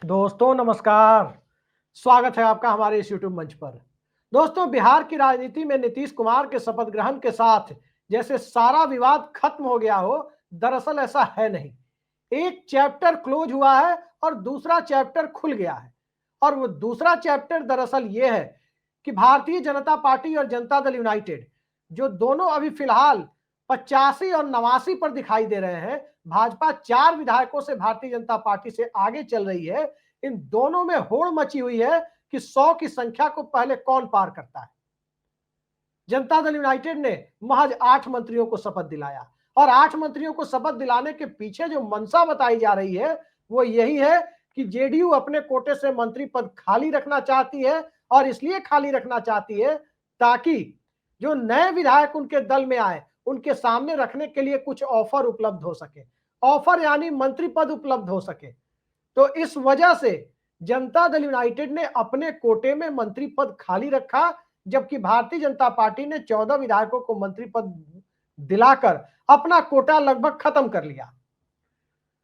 दोस्तों नमस्कार। स्वागत है आपका हमारे इस यूट्यूब मंच पर। दोस्तों, बिहार की राजनीति में नीतीश कुमार के शपथ ग्रहण के साथ जैसे सारा विवाद खत्म हो गया हो, दरअसल ऐसा है नहीं। एक चैप्टर क्लोज हुआ है और दूसरा चैप्टर खुल गया है। और वो दूसरा चैप्टर दरअसल ये है कि भारतीय जनता पार्टी और जनता दल यूनाइटेड, जो दोनों अभी फिलहाल 85 और 89 पर दिखाई दे रहे हैं, भाजपा 4 विधायकों से भारतीय जनता पार्टी से आगे चल रही है। इन दोनों में होड़ मची हुई है कि 100 की संख्या को पहले कौन पार करता है। जनता दल यूनाइटेड ने महज 8 मंत्रियों को शपथ दिलाया और 8 मंत्रियों को शपथ दिलाने के पीछे जो मंशा बताई जा रही है वो यही है कि जेडीयू अपने कोटे से मंत्री पद खाली रखना चाहती है और इसलिए खाली रखना चाहती है ताकि जो नए विधायक उनके दल में आए उनके सामने रखने के लिए कुछ ऑफर उपलब्ध हो सके। ऑफर यानी मंत्री पद उपलब्ध हो सके। तो इस वजह से जनता दल यूनाइटेड ने अपने कोटे में मंत्री पद खाली रखा, जबकि भारतीय जनता पार्टी ने 14 विधायकों को मंत्री पद दिलाकर अपना कोटा लगभग खत्म कर लिया।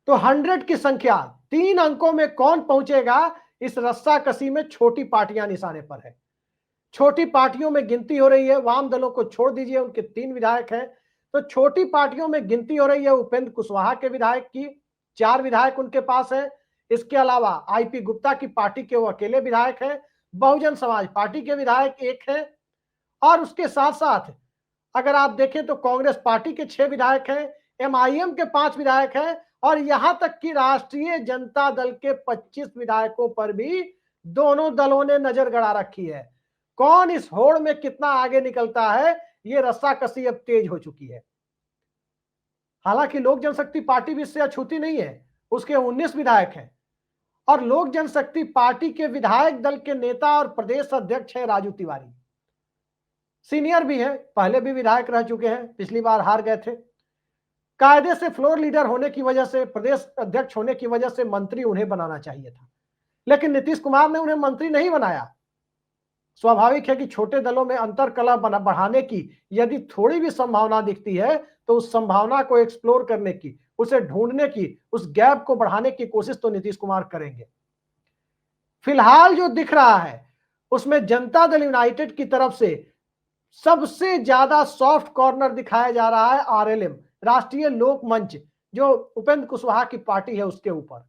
तो 100 की संख्या 3 अंकों में कौन पहुंचेगा, इस रस्साकसी में छोटी पार्टियां निशाने पर है। छोटी पार्टियों में गिनती हो रही है, वाम दलों को छोड़ दीजिए, उनके 3 विधायक हैं। तो छोटी पार्टियों में गिनती हो रही है उपेंद्र कुशवाहा के विधायक की, 4 विधायक उनके पास हैं। इसके अलावा आईपी गुप्ता की पार्टी के वो अकेले विधायक हैं। बहुजन समाज पार्टी के विधायक 1 हैं और उसके साथ साथ अगर आप देखें तो कांग्रेस पार्टी के 6 विधायक हैं, एमआईएम के 5 विधायक हैं और यहां तक कि राष्ट्रीय जनता दल के 25 विधायकों पर भी दोनों दलों ने नजर गड़ा रखी है। कौन इस होड़ में कितना आगे निकलता है, ये रस्साकसी अब तेज हो चुकी है। हालांकि लोक जनशक्ति पार्टी भी इससे अछूती नहीं है, उसके 19 विधायक हैं और लोक जनशक्ति पार्टी के विधायक दल के नेता और प्रदेश अध्यक्ष हैं राजू तिवारी। सीनियर भी हैं, पहले भी विधायक रह चुके हैं, पिछली बार हार गए थे। कायदे से फ्लोर लीडर होने की वजह से, प्रदेश अध्यक्ष होने की वजह से मंत्री उन्हें बनाना चाहिए था, लेकिन नीतीश कुमार ने उन्हें मंत्री नहीं बनाया। स्वाभाविक है कि छोटे दलों में अंतर कलह बढ़ाने की यदि थोड़ी भी संभावना दिखती है तो उस संभावना को एक्सप्लोर करने की, उसे ढूंढने की, उस गैप को बढ़ाने की कोशिश तो नीतीश कुमार करेंगे। फिलहाल जो दिख रहा है उसमें जनता दल यूनाइटेड की तरफ से सबसे ज्यादा सॉफ्ट कॉर्नर दिखाया जा रहा है आरएलएम, राष्ट्रीय लोक मंच, जो उपेंद्र कुशवाहा की पार्टी है उसके ऊपर।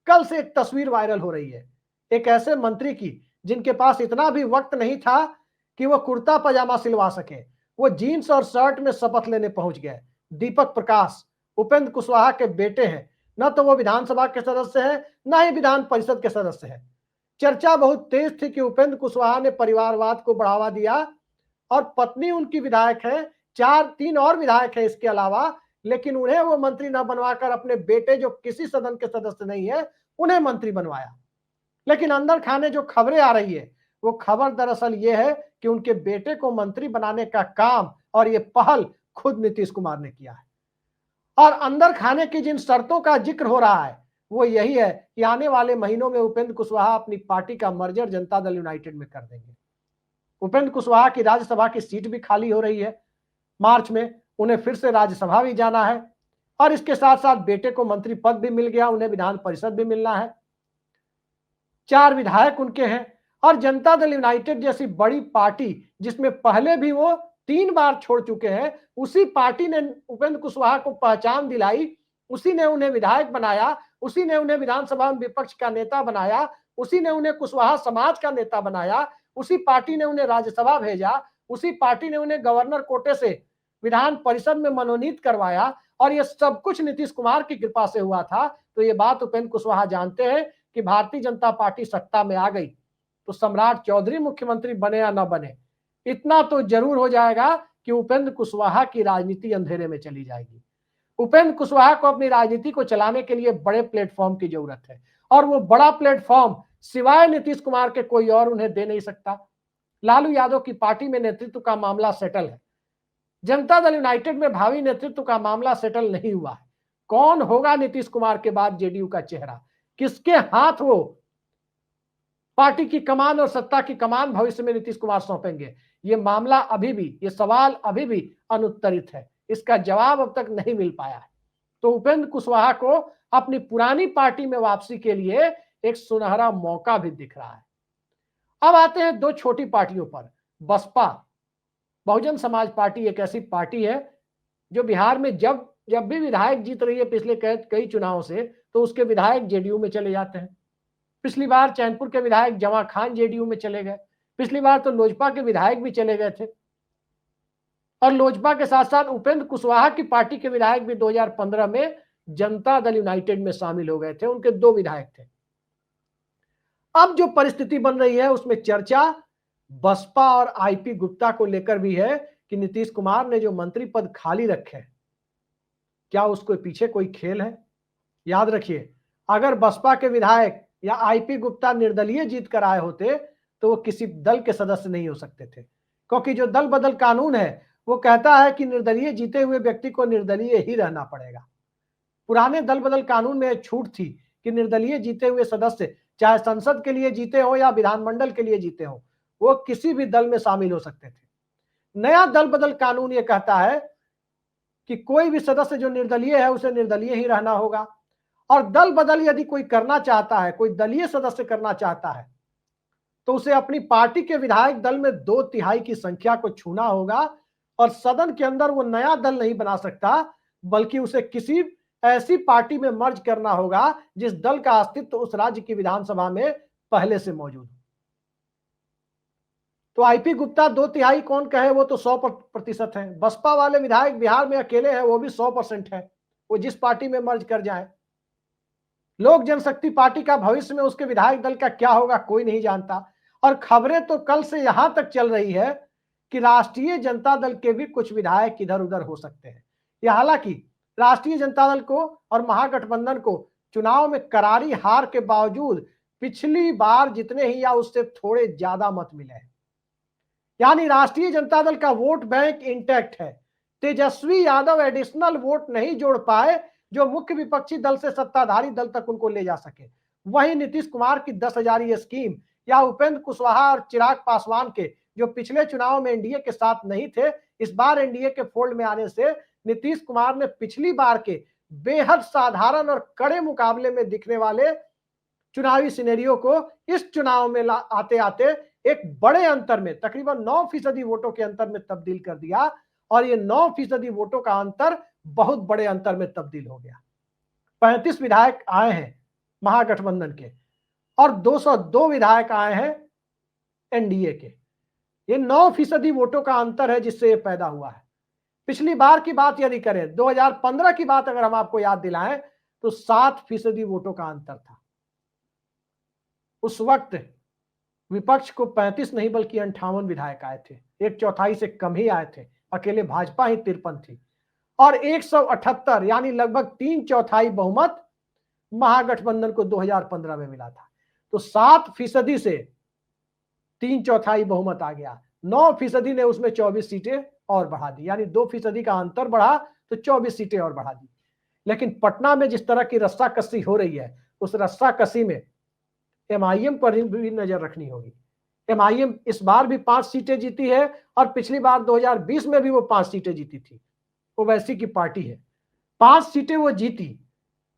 कल से एक तस्वीर वायरल हो रही है एक ऐसे मंत्री की जिनके पास इतना भी वक्त नहीं था कि वो कुर्ता पजामा सिलवा सके, वो जीन्स और शर्ट में शपथ लेने पहुंच गए। दीपक प्रकाश उपेंद्र कुशवाहा के बेटे हैं, न तो वो विधानसभा के सदस्य हैं न ही विधान परिषद के सदस्य हैं। चर्चा बहुत तेज थी कि उपेंद्र कुशवाहा ने परिवारवाद को बढ़ावा दिया और पत्नी उनकी विधायक है, 3 और विधायक है इसके अलावा, लेकिन उन्हें वो मंत्री न बनवाकर अपने बेटे जो किसी सदन के सदस्य नहीं है उन्हें मंत्री बनवाया। लेकिन अंदर खाने जो खबरें आ रही है वो खबर दरअसल ये है कि उनके बेटे को मंत्री बनाने का काम और ये पहल खुद नीतीश कुमार ने किया है। और अंदर खाने की जिन शर्तों का जिक्र हो रहा है वो यही है कि आने वाले महीनों में उपेंद्र कुशवाहा अपनी पार्टी का मर्जर जनता दल यूनाइटेड में कर देंगे। उपेंद्र कुशवाहा की राज्यसभा की सीट भी खाली हो रही है, मार्च में उन्हें फिर से राज्यसभा भी जाना है और इसके साथ साथ बेटे को मंत्री पद भी मिल गया, उन्हें विधान परिषद भी मिलना है। 4 विधायक उनके हैं और जनता दल यूनाइटेड जैसी बड़ी पार्टी जिसमें पहले भी वो 3 बार छोड़ चुके हैं, उसी पार्टी ने उपेंद्र कुशवाहा को पहचान दिलाई, उसी ने उन्हें विधायक बनाया, उसी ने उन्हें विधानसभा में विपक्ष का नेता बनाया, उसी ने उन्हें कुशवाहा समाज का नेता बनाया, उसी पार्टी ने उन्हें राज्यसभा भेजा, उसी पार्टी ने उन्हें गवर्नर कोटे से विधान परिषद में मनोनीत करवाया और ये सब कुछ नीतीश कुमार की कृपा से हुआ था। तो ये बात उपेंद्र कुशवाहा जानते हैं कि भारतीय जनता पार्टी सत्ता में आ गई तो सम्राट चौधरी मुख्यमंत्री बने या न बने, इतना तो जरूर हो जाएगा कि उपेंद्र कुशवाहा की राजनीति अंधेरे में चली जाएगी। उपेंद्र कुशवाहा को अपनी राजनीति को चलाने के लिए बड़े प्लेटफॉर्म की जरूरत है और वो बड़ा प्लेटफॉर्म सिवाय नीतीश कुमार के कोई और उन्हें दे नहीं सकता। लालू यादव की पार्टी में नेतृत्व का मामला सेटल है, जनता दल यूनाइटेड में भावी नेतृत्व का मामला सेटल नहीं हुआ है। कौन होगा नीतीश कुमार के बाद जेडीयू का चेहरा, किसके हाथ वो पार्टी की कमान और सत्ता की कमान भविष्य में नीतीश कुमार सौंपेंगे, ये मामला अभी भी, ये सवाल अभी भी अनुत्तरित है, इसका जवाब अब तक नहीं मिल पाया है। तो उपेंद्र कुशवाहा को अपनी पुरानी पार्टी में वापसी के लिए एक सुनहरा मौका भी दिख रहा है। अब आते हैं दो छोटी पार्टियों पर। बसपा, बहुजन समाज पार्टी एक ऐसी पार्टी है जो बिहार में जब जब भी विधायक जीत रही है पिछले कई चुनाव से, तो उसके विधायक जेडीयू में चले जाते हैं। पिछली बार चैनपुर के विधायक जमा खान जेडीयू में चले गए, पिछली बार तो लोजपा के विधायक भी चले गए थे, और लोजपा के साथ साथ उपेंद्र कुशवाहा की पार्टी के विधायक भी 2015 में जनता दल यूनाइटेड में शामिल हो गए थे। उनके 2 विधायक थे। अब जो परिस्थिति बन रही है उसमें चर्चा बसपा और आईपी गुप्ता को लेकर भी है कि नीतीश कुमार ने जो मंत्री पद खाली रखे हैं, क्या उसके पीछे कोई खेल है? याद रखिए, अगर बसपा के विधायक या आईपी गुप्ता निर्दलीय जीत कर आए होते तो वो किसी दल के सदस्य नहीं हो सकते थे, क्योंकि जो दल बदल कानून है वो कहता है कि निर्दलीय जीते हुए व्यक्ति को निर्दलीय ही रहना पड़ेगा। पुराने दल बदल कानून में छूट थी कि निर्दलीय जीते हुए सदस्य चाहे संसद के लिए जीते हो या विधानमंडल के लिए जीते हो, वो किसी भी दल में शामिल हो सकते थे। नया दल बदल कानून ये कहता है कि कोई भी सदस्य जो निर्दलीय है उसे निर्दलीय ही रहना होगा, और दल बदल यदि कोई करना चाहता है, कोई दलीय सदस्य करना चाहता है, तो उसे अपनी पार्टी के विधायक दल में 2/3 की संख्या को छूना होगा, और सदन के अंदर वो नया दल नहीं बना सकता, बल्कि उसे किसी ऐसी पार्टी में मर्ज करना होगा जिस दल का अस्तित्व उस राज्य की विधानसभा में पहले से मौजूद हो। तो आईपी गुप्ता 2/3 कौन कहे, वो तो 100% है। बसपा वाले विधायक बिहार में अकेले हैं, वो भी 100% है, वो जिस पार्टी में मर्ज कर जाए। लोक जनशक्ति पार्टी का भविष्य में उसके विधायक दल का क्या होगा कोई नहीं जानता, और खबरें तो कल से यहां तक चल रही है कि राष्ट्रीय जनता दल के भी कुछ विधायक इधर उधर हो सकते हैं। यह हालांकि राष्ट्रीय जनता दल को और महागठबंधन को चुनाव में करारी हार के बावजूद पिछली बार जितने ही या उससे थोड़े ज्यादा मत मिले हैं, यानी राष्ट्रीय जनता दल का वोट बैंक इंटैक्ट है। तेजस्वी यादव एडिशनल वोट नहीं जोड़ पाए जो मुख्य विपक्षी दल से सत्ताधारी दल तक उनको ले जा सके। वहीं नीतीश कुमार की 10,000 स्कीम या उपेंद्र कुशवाहा और चिराग पासवान के जो पिछले चुनाव में एनडीए के साथ नहीं थे, इस बार एनडीए के फोल्ड में आने से नीतीश कुमार ने पिछली बार के बेहद साधारण और कड़े मुकाबले में दिखने वाले चुनावी सिनेरियो को इस चुनाव में आते आते एक बड़े अंतर में, तकरीबन 9% वोटों के अंतर में तब्दील कर दिया, और ये 9% वोटों का अंतर बहुत बड़े अंतर में तब्दील हो गया। 35 विधायक आए हैं महागठबंधन के और 202 विधायक आए हैं एनडीए के। ये 9% वोटों का अंतर है जिससे ये पैदा हुआ है। पिछली बार की बात यदि करें, 2015 की बात अगर हम आपको याद दिलाएं, तो 7% वोटों का अंतर था। उस वक्त विपक्ष को 35 नहीं बल्कि 58 विधायक आए थे, 1/4 से कम ही आए थे, अकेले भाजपा ही 53 थी, और 178 यानी लगभग 3/4 बहुमत महागठबंधन को 2015 में मिला था। तो 7% से 3/4 बहुमत आ गया। 9% ने उसमें 24 सीटें और बढ़ा दी, यानी 2% का अंतर बढ़ा तो 24 सीटें और बढ़ा दी। लेकिन पटना में जिस तरह की रस्साकसी हो रही है, उस रस्साकसी में एमआईएम पर भी नजर रखनी होगी। एमआईएम इस बार भी 5 सीटें जीती है, और पिछली बार 2020 में भी वो 5 सीटें जीती थी। वो वैसी की पार्टी है, 5 सीटें वो जीती,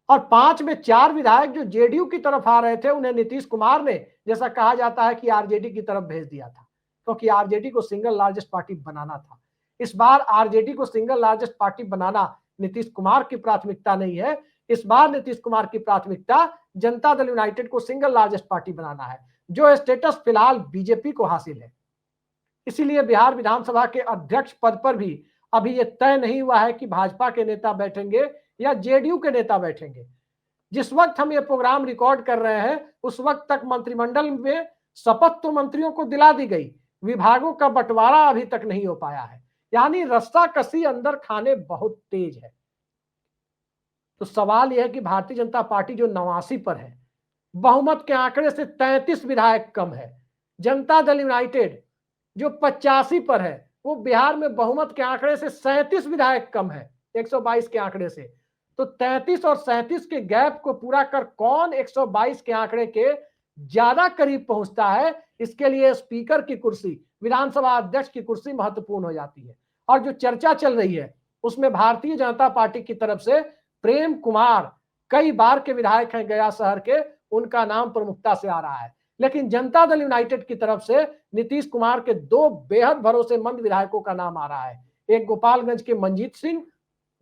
और 5 में 4 विधायक जो जेडीयू की तरफ आ रहे थे उन्हें नीतीश कुमार ने, जैसा कहा जाता है कि आरजेडी की तरफ भेज दिया था, क्योंकि आरजेडी को सिंगल लार्जेस्ट पार्टी बनाना था। इस बार आरजेडी को सिंगल लार्जेस्ट पार्टी बनाना नीतीश कुमार की प्राथमिकता नहीं है। इस बार नीतीश कुमार की प्राथमिकता जनता दल यूनाइटेड को सिंगल लार्जेस्ट पार्टी बनाना है, जो स्टेटस फिलहाल बीजेपी को हासिल है। इसीलिए बिहार विधानसभा के अध्यक्ष पद पर भी अभी यह तय नहीं हुआ है कि भाजपा के नेता बैठेंगे या जेडीयू के नेता बैठेंगे। जिस वक्त हम ये प्रोग्राम रिकॉर्ड कर रहे हैं उस वक्त तक मंत्रिमंडल में शपथ तो मंत्रियों को दिला दी गई, विभागों का बंटवारा अभी तक नहीं हो पाया है, यानी रस्साकसी अंदर खाने बहुत तेज है। तो सवाल यह है कि भारतीय जनता पार्टी जो 89 पर है, बहुमत के आंकड़े से 33 विधायक कम है। जनता दल यूनाइटेड जो 85 पर है, वो बिहार में बहुमत के आंकड़े से 37 विधायक कम है 122 के आंकड़े से। तो 33 और 37 के गैप को पूरा कर कौन 122 के आंकड़े के ज्यादा करीब पहुंचता है, इसके लिए स्पीकर की कुर्सी, विधानसभा अध्यक्ष की कुर्सी महत्वपूर्ण हो जाती है। और जो चर्चा चल रही है उसमें भारतीय जनता पार्टी की तरफ से प्रेम कुमार कई बार के विधायक हैं गया शहर के, उनका नाम प्रमुखता से आ रहा है। लेकिन जनता दल यूनाइटेड की तरफ से नीतीश कुमार के दो बेहद भरोसेमंद विधायकों का नाम आ रहा है। एक गोपालगंज के मंजीत सिंह,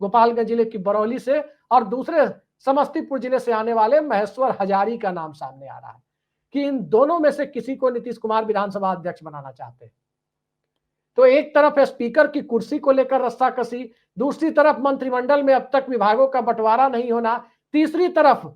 गोपालगंज जिले की बरौली से, और दूसरे समस्तीपुर जिले से आने वाले महेश्वर हजारी का नाम सामने आ रहा है कि इन दोनों में से किसी को नीतीश कुमार विधानसभा अध्यक्ष बनाना चाहते हैं। तो एक तरफ स्पीकर की कुर्सी को लेकर रस्साकसी, दूसरी तरफ मंत्रिमंडल में अब तक विभागों का बंटवारा नहीं होना, तीसरी तरफ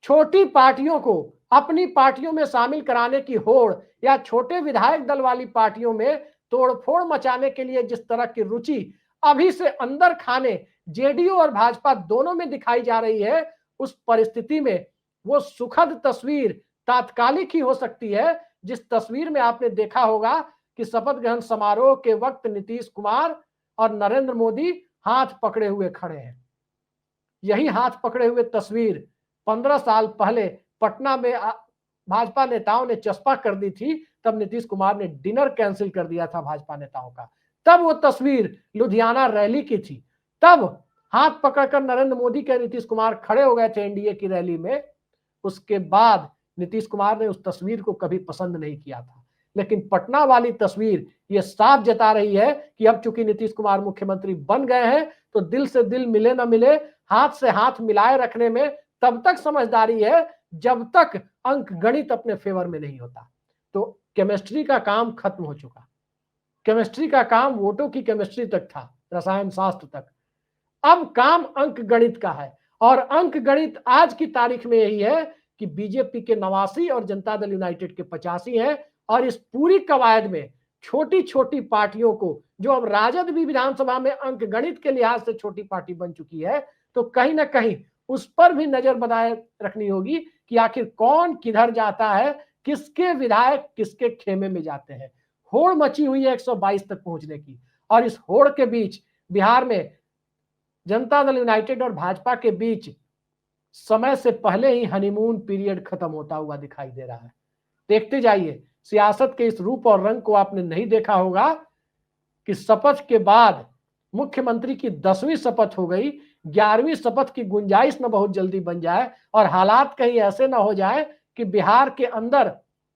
छोटी पार्टियों को अपनी पार्टियों में शामिल कराने की होड़ या छोटे विधायक दल वाली पार्टियों में तोड़फोड़ मचाने के लिए जिस तरह की रुचि अभी से अंदर खाने जेडीयू और भाजपा दोनों में दिखाई जा रही है, उस परिस्थिति में वो सुखद तस्वीर तात्कालिक ही हो सकती है जिस तस्वीर में आपने देखा होगा कि शपथ ग्रहण समारोह के वक्त नीतीश कुमार और नरेंद्र मोदी हाथ पकड़े हुए खड़े हैं। यही हाथ पकड़े हुए तस्वीर 15 साल पहले पटना में भाजपा नेताओं ने चस्पा कर दी थी, तब नीतीश कुमार ने डिनर कैंसिल कर दिया था भाजपा नेताओं का। तब वो तस्वीर लुधियाना रैली की थी, तब हाथ पकड़कर नरेंद्र मोदी के नीतीश कुमार खड़े हो गए थे एनडीए की रैली में। उसके बाद नीतीश कुमार ने उस तस्वीर को कभी पसंद नहीं किया था। लेकिन पटना वाली तस्वीर ये साफ जता रही है कि अब चूंकि नीतीश कुमार मुख्यमंत्री बन गए हैं तो दिल से दिल मिले ना मिले, हाथ से हाथ मिलाए रखने में तब तक समझदारी है जब तक अंक गणित अपने फेवर में नहीं होता। तो केमिस्ट्री का काम खत्म हो चुका। केमिस्ट्री का काम वोटों की केमिस्ट्री तक था, रसायन शास्त्र तक। अब काम अंक गणित का है, और अंक गणित आज की तारीख में यही है कि बीजेपी के 89 और जनता दल यूनाइटेड के 85 हैं। और इस पूरी कवायद में छोटी छोटी पार्टियों को, जो अब राजद भी विधानसभा में अंक गणित के लिहाज से छोटी पार्टी बन चुकी है, तो कहीं ना कहीं उस पर भी नजर बनाए रखनी होगी कि आखिर कौन किधर जाता है, किसके विधायक किसके खेमे में जाते हैं। होड़ मची हुई है 122 तक पहुंचने की, और इस होड़ के बीच बिहार में जनता दल यूनाइटेड और भाजपा के बीच समय से पहले ही हनीमून पीरियड खत्म होता हुआ दिखाई दे रहा है। देखते जाइए, सियासत के इस रूप और रंग को आपने नहीं देखा होगा कि शपथ के बाद मुख्यमंत्री की 10वीं शपथ हो गई, 11वीं शपथ की गुंजाइश न बहुत जल्दी बन जाए और हालात कहीं ऐसे ना हो जाए कि बिहार के अंदर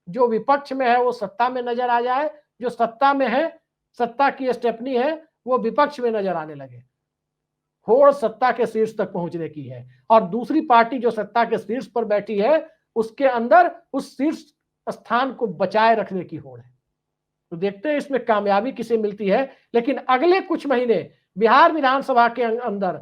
जो विपक्ष में है वो सत्ता में नजर आ जाए, जो सत्ता में है, सत्ता की स्टेपनी है, वो विपक्ष में नजर आने लगे। होड़ सत्ता के शीर्ष तक पहुंचने की है, और दूसरी पार्टी जो सत्ता के शीर्ष पर बैठी है उसके अंदर उस शीर्ष स्थान को बचाए रखने की होड़ है। तो देखते हैं इसमें कामयाबी किसे मिलती है। लेकिन अगले कुछ महीने बिहार विधानसभा के अंदर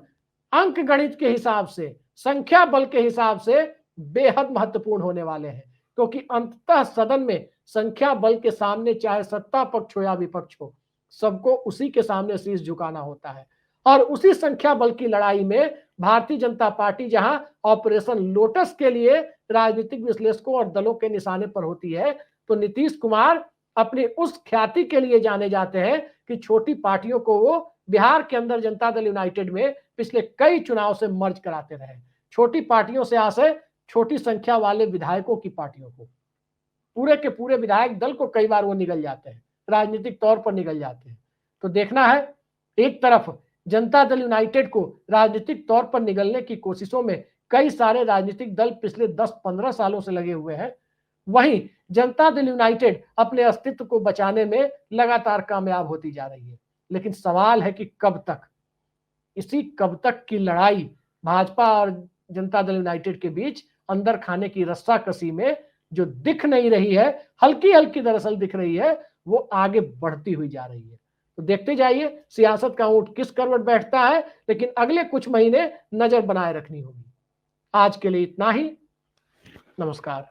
अंक गणित के हिसाब से, संख्या बल के हिसाब से बेहद महत्वपूर्ण होने वाले हैं, क्योंकि अंततः सदन में संख्या बल के सामने चाहे सत्ता पक्ष हो या विपक्ष हो, सबको उसी के सामने शीश झुकाना होता है। और उसी संख्या बल की लड़ाई में भारतीय जनता पार्टी जहां ऑपरेशन लोटस के लिए राजनीतिक विश्लेषकों और दलों के निशाने पर होती है, तो नीतीश कुमार अपनी उस ख्याति के लिए जाने जाते हैं कि छोटी पार्टियों को वो बिहार के अंदर जनता दल यूनाइटेड में पिछले कई चुनाव से मर्ज कराते रहे। छोटी पार्टियों से आसे छोटी संख्या वाले विधायकों की पार्टियों को, पूरे के पूरे विधायक दल को कई बार वो निगल जाते हैं, राजनीतिक तौर पर निगल जाते हैं। तो देखना है, एक तरफ जनता दल यूनाइटेड को राजनीतिक तौर पर निगलने की कोशिशों में कई सारे राजनीतिक दल पिछले 10-15 सालों से लगे हुए हैं, वहीं जनता दल यूनाइटेड अपने अस्तित्व को बचाने में लगातार कामयाब होती जा रही है। लेकिन सवाल है कि कब तक, इसी कब तक की लड़ाई भाजपा और जनता दल यूनाइटेड के बीच अंदर खाने की रस्साकसी में जो दिख नहीं रही है, हल्की हल्की दरअसल दिख रही है, वो आगे बढ़ती हुई जा रही है। तो देखते जाइए सियासत का ऊंट किस करवट बैठता है, लेकिन अगले कुछ महीने नजर बनाए रखनी होगी। आज के लिए इतना ही, नमस्कार।